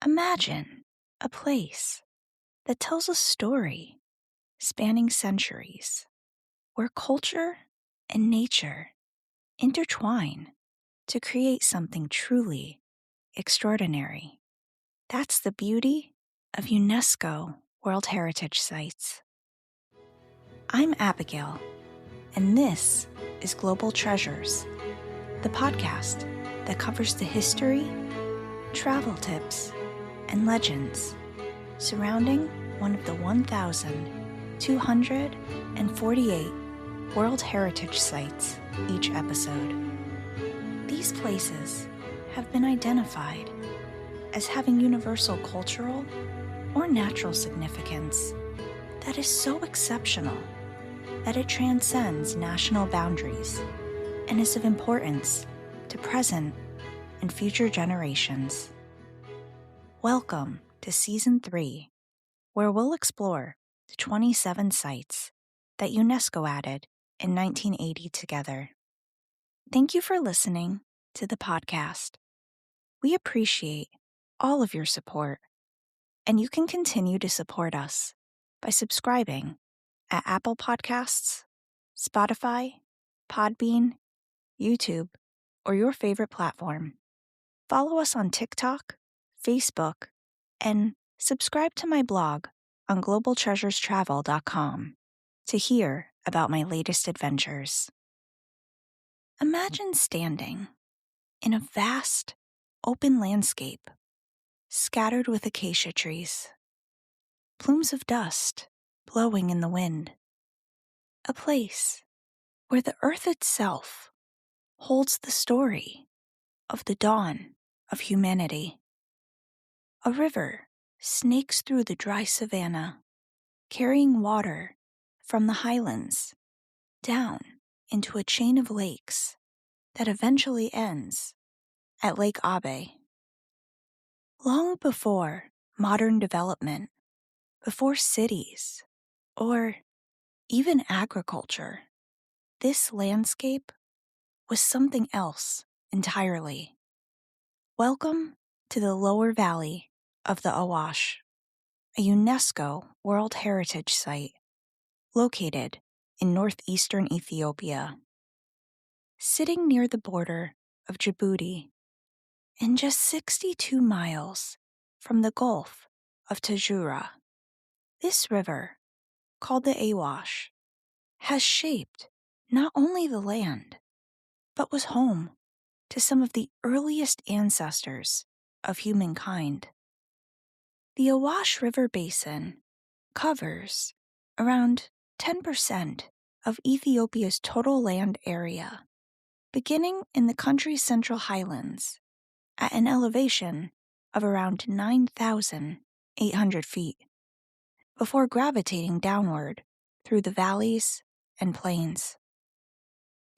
Imagine a place that tells a story spanning centuries, where culture and nature intertwine to create something truly extraordinary. That's the beauty of UNESCO World Heritage Sites. I'm Abigail, and this is Global Treasures, the podcast that covers the history, travel tips, and legends surrounding one of the 1,248 World Heritage Sites each episode. These places have been identified as having universal cultural or natural significance that is so exceptional that it transcends national boundaries and is of importance to present and future generations. Welcome to Season 3, where we'll explore the 27 sites that UNESCO added in 1980 together. Thank you for listening to the podcast. We appreciate all of your support, and you can continue to support us by subscribing at Apple Podcasts, Spotify, Podbean, YouTube, or your favorite platform. Follow us on TikTok, Facebook, and subscribe to my blog on globaltreasurestravel.com to hear about my latest adventures. Imagine standing in a vast, open landscape scattered with acacia trees, plumes of dust blowing in the wind, a place where the earth itself holds the story of the dawn of humanity. A river snakes through the dry savanna, carrying water from the highlands down into a chain of lakes that eventually ends at Lake Abe. Long before modern development, before cities, or even agriculture, this landscape was something else entirely. Welcome to the lower valley of the Awash, a UNESCO World Heritage Site located in northeastern Ethiopia. Sitting near the border of Djibouti, and just 62 miles from the Gulf of Tajura, this river, called the Awash, has shaped not only the land, but was home to some of the earliest ancestors of humankind. The Awash River Basin covers around 10% of Ethiopia's total land area, beginning in the country's central highlands at an elevation of around 9,800 feet, before gravitating downward through the valleys and plains.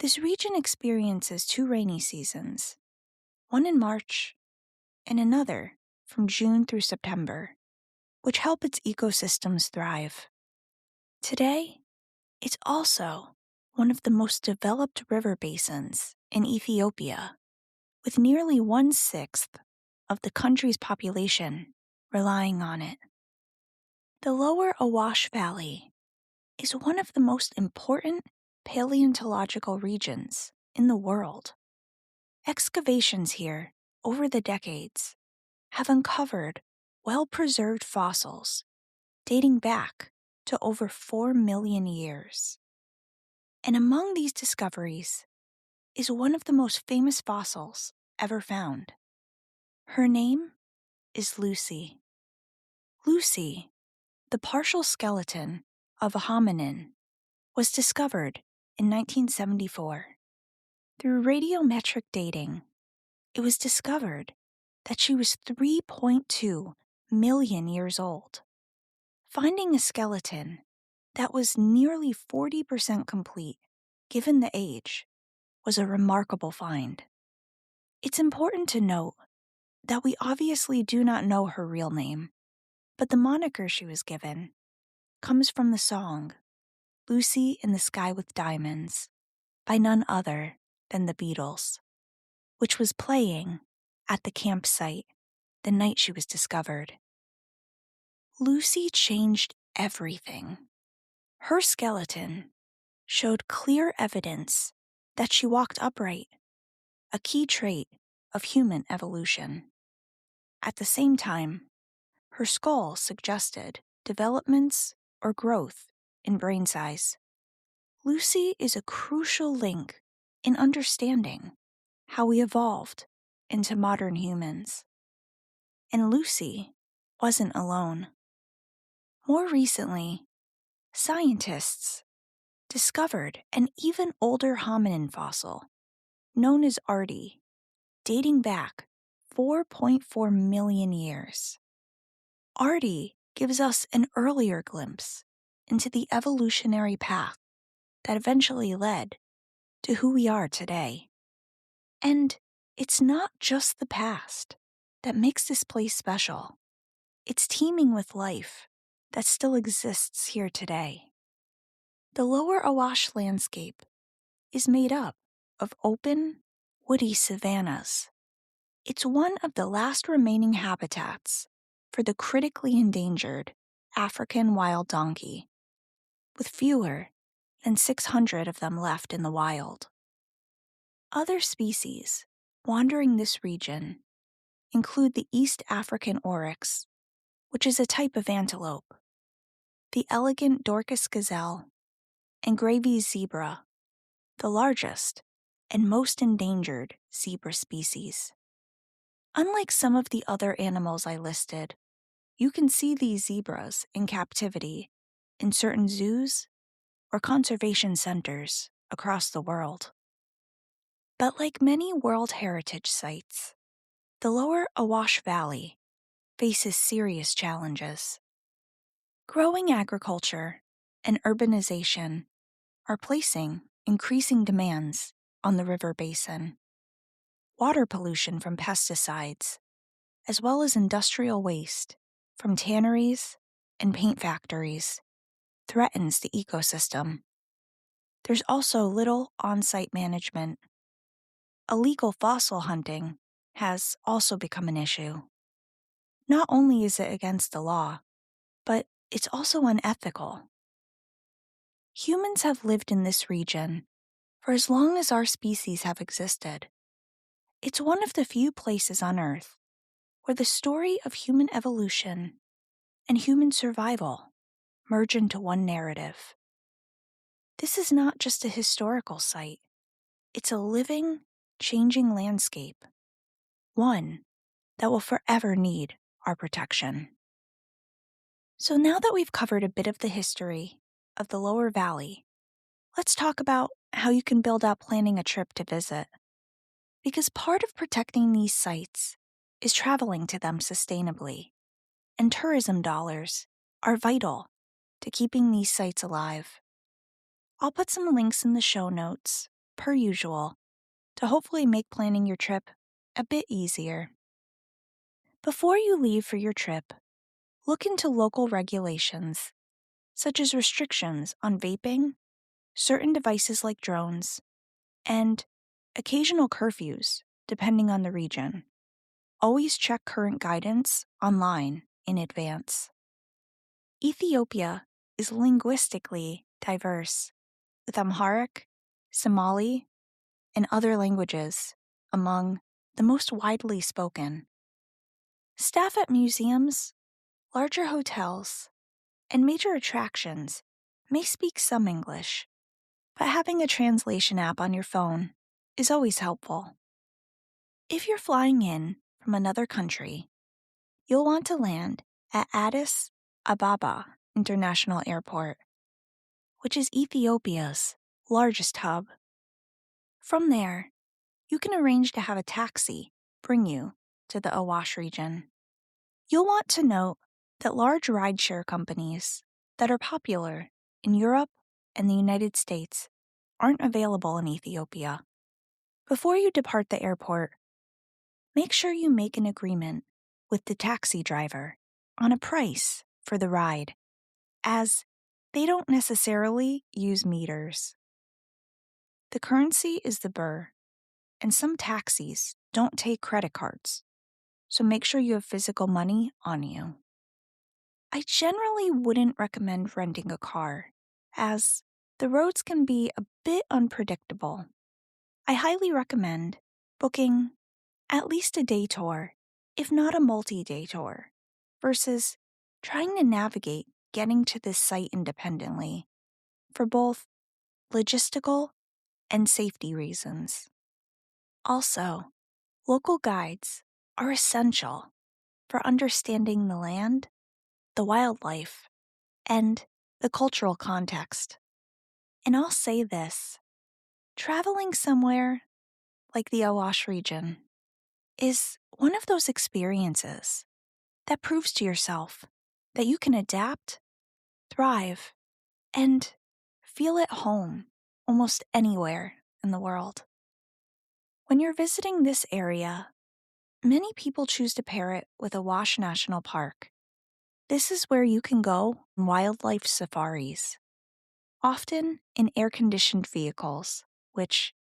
This region experiences two rainy seasons, one in March and another from June through September, which help its ecosystems thrive. Today, it's also one of the most developed river basins in Ethiopia, with nearly 1/6 of the country's population relying on it. The lower Awash Valley is one of the most important paleontological regions in the world. Excavations here over the decades have uncovered well-preserved fossils dating back to over 4 million years. And among these discoveries is one of the most famous fossils ever found. Her name is Lucy. Lucy, the partial skeleton of a hominin, was discovered in 1974. Through radiometric dating, it was discovered that she was 3.2 million years old. Finding a skeleton that was nearly 40% complete, given the age, was a remarkable find. It's important to note that we obviously do not know her real name, but the moniker she was given comes from the song Lucy in the Sky with Diamonds by none other than the Beatles, which was playing at the campsite the night she was discovered. Lucy changed everything. Her skeleton showed clear evidence that she walked upright, a key trait of human evolution. At the same time, her skull suggested developments or growth in brain size. Lucy is a crucial link in understanding how we evolved into modern humans. And Lucy wasn't alone. More recently, scientists discovered an even older hominin fossil, known as Artie, dating back 4.4 million years. Artie gives us an earlier glimpse into the evolutionary path that eventually led to who we are today. And it's not just the past that makes this place special. It's teeming with life that still exists here today. The lower Awash landscape is made up of open, woody savannas. It's one of the last remaining habitats for the critically endangered African wild donkey, with fewer than 600 of them left in the wild. Other species wandering this region include the East African oryx, which is a type of antelope, the elegant Dorcas gazelle, and Gravy's zebra, the largest and most endangered zebra species. Unlike some of the other animals I listed, you can see these zebras in captivity in certain zoos or conservation centers across the world. But like many World Heritage sites, the lower Awash Valley faces serious challenges. Growing agriculture and urbanization are placing increasing demands on the river basin. Water pollution from pesticides, as well as industrial waste from tanneries and paint factories, threatens the ecosystem. There's also little on-site management. Illegal fossil hunting has also become an issue. Not only is it against the law, but it's also unethical. Humans have lived in this region for as long as our species have existed. It's one of the few places on Earth where the story of human evolution and human survival merge into one narrative. This is not just a historical site, it's a living, changing landscape, one that will forever need our protection. So now that we've covered a bit of the history of the Lower Valley, let's talk about how you can build out planning a trip to visit. Because part of protecting these sites is traveling to them sustainably, and tourism dollars are vital to keeping these sites alive. I'll put some links in the show notes, per usual, to hopefully make planning your trip a bit easier. Before you leave for your trip, look into local regulations, such as restrictions on vaping, certain devices like drones, and occasional curfews, depending on the region. Always check current guidance online in advance. Ethiopia is linguistically diverse, with Amharic, Somali, and other languages among the most widely spoken. Staff at museums, larger hotels, and major attractions may speak some English, but having a translation app on your phone is always helpful. If you're flying in from another country, you'll want to land at Addis Ababa International Airport, which is Ethiopia's largest hub. From there, you can arrange to have a taxi bring you to the Awash region. You'll want to note that large rideshare companies that are popular in Europe and the United States aren't available in Ethiopia. Before you depart the airport, make sure you make an agreement with the taxi driver on a price for the ride, as they don't necessarily use meters. The currency is the birr, and some taxis don't take credit cards, so make sure you have physical money on you. I generally wouldn't recommend renting a car, as the roads can be a bit unpredictable. I highly recommend booking at least a day tour, if not a multi-day tour, versus trying to navigate getting to this site independently for both logistical and safety reasons. Also, local guides are essential for understanding the land, the wildlife, and the cultural context. And I'll say this, traveling somewhere like the Awash region is one of those experiences that proves to yourself that you can adapt, thrive, and feel at home almost anywhere in the world. When you're visiting this area, many people choose to pair it with Awash National Park. This is where you can go on wildlife safaris, often in air-conditioned vehicles, which,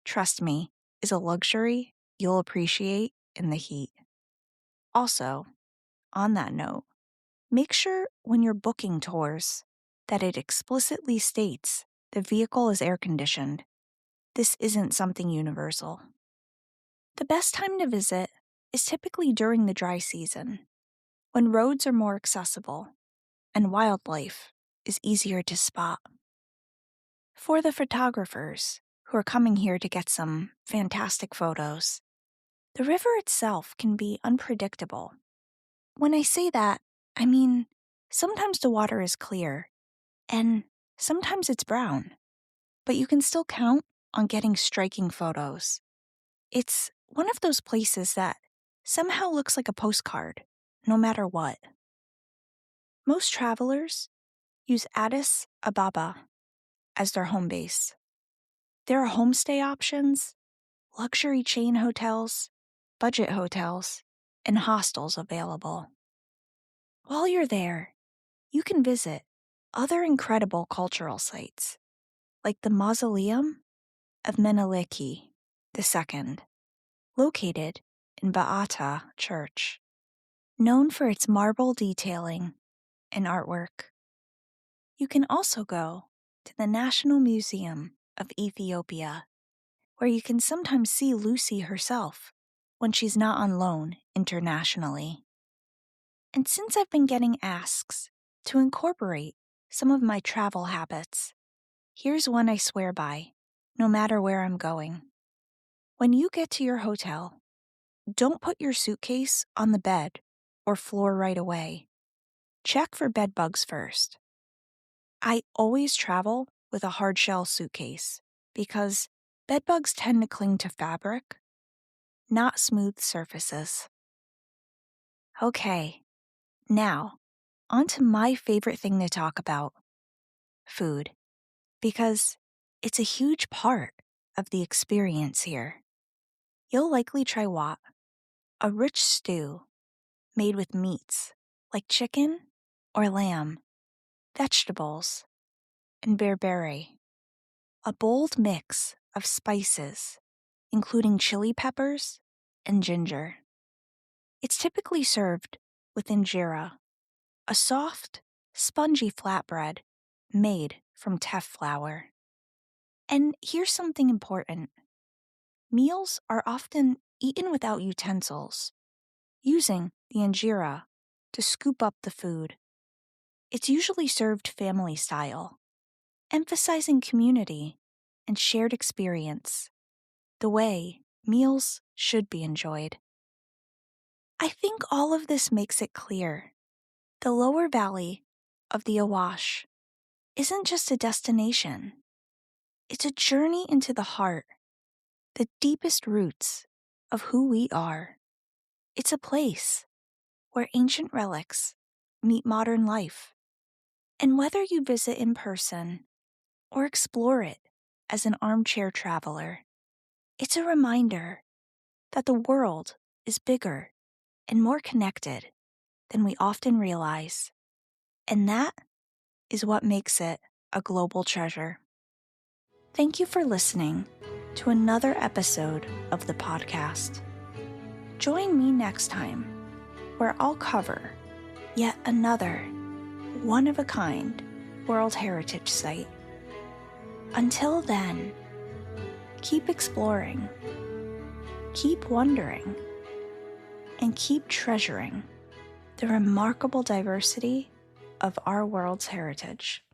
trust me, is a luxury you'll appreciate in the heat. Also, on that note, make sure when you're booking tours that it explicitly states the vehicle is air-conditioned. This isn't something universal. The best time to visit is typically during the dry season, when roads are more accessible and wildlife is easier to spot. For the photographers who are coming here to get some fantastic photos, the river itself can be unpredictable. When I say that, I mean sometimes the water is clear and sometimes it's brown, but you can still count on getting striking photos. It's one of those places that somehow looks like a postcard, no matter what. Most travelers use Addis Ababa as their home base. There are homestay options, luxury chain hotels, budget hotels, and hostels available. While you're there, you can visit other incredible cultural sites, like the Mausoleum of Menelik II, located in Ba'ata Church, known for its marble detailing and artwork. You can also go to the National Museum of Ethiopia, where you can sometimes see Lucy herself when she's not on loan internationally. And since I've been getting asks to incorporate some of my travel habits, here's one I swear by, no matter where I'm going. When you get to your hotel, don't put your suitcase on the bed or floor right away. Check for bed bugs first. I always travel with a hard shell suitcase because bed bugs tend to cling to fabric, not smooth surfaces. Okay, now on to my favorite thing to talk about, food, because it's a huge part of the experience here. You'll likely try wat, a rich stew made with meats like chicken or lamb, vegetables, and berbere, a bold mix of spices, including chili peppers and ginger. It's typically served with injera, a soft, spongy flatbread made from teff flour. And here's something important. Meals are often eaten without utensils, using the injera to scoop up the food. It's usually served family style, emphasizing community and shared experience, the way meals should be enjoyed. I think all of this makes it clear. The lower valley of the Awash isn't just a destination. It's a journey into the heart, the deepest roots of who we are. It's a place where ancient relics meet modern life. And whether you visit in person or explore it as an armchair traveler, it's a reminder that the world is bigger and more connected than we often realize. And that is what makes it a global treasure. Thank you for listening to another episode of the podcast. Join me next time, where I'll cover yet another one-of-a-kind World Heritage Site. Until then, keep exploring, keep wondering, and keep treasuring the remarkable diversity of our world's heritage.